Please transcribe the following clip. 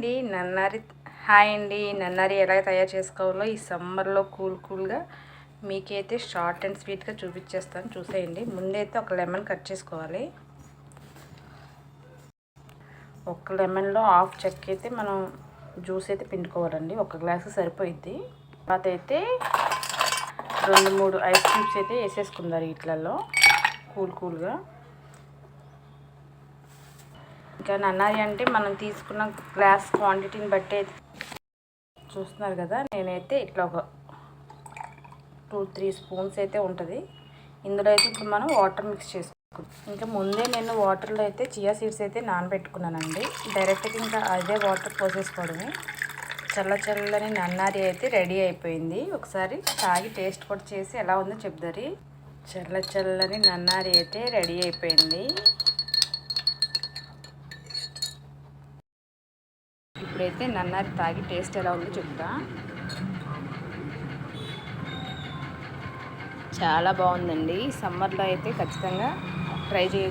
Hi అండి నన్నారి ఎలా తయారు చేసుకోవాలో ఈ సమ్మర్లో కూల్గా మీకైతే షార్ట్ అండ్ స్వీట్గా చూపించేస్తాను, చూసేయండి. ముందైతే ఒక లెమన్ కట్ చేసుకోవాలి. ఒక లెమన్లో హాఫ్ చెక్క అయితే మనం జ్యూస్ అయితే పిండుకోవాలండి. ఒక గ్లాసు సరిపోయిద్ది. తర్వాత అయితే 2-3 ఐస్ క్యూబ్స్ అయితే వేసేసుకుందారు వీటిలలో కూల్గా. ఇంకా నన్నారి అంటే మనం తీసుకున్న గ్లాస్ క్వాంటిటీని బట్టి చూస్తున్నారు కదా, నేనైతే ఇట్లా ఒక 2-3 స్పూన్స్ అయితే ఉంటుంది. ఇందులో అయితే ఇప్పుడు మనం వాటర్ మిక్స్ చేసుకుంటాం. ఇంకా ముందే నేను వాటర్లో అయితే చియా సీడ్స్ అయితే నానబెట్టుకున్నానండి. డైరెక్ట్గా ఇంకా అదే వాటర్ పోసేసుకోవడమే. చల్లని నన్నారి అయితే రెడీ అయిపోయింది. ఒకసారి తాగి టేస్ట్ కూడా చేసి ఎలా ఉందో చెప్తారు. చల్లని నన్నారి అయితే రెడీ అయిపోయింది. ఇప్పుడైతే నన్నారి తాగి టేస్ట్ ఎలా ఉందో చెప్తా. చాలా బాగుందండి. సమ్మర్లో అయితే ఖచ్చితంగా ట్రై చేయ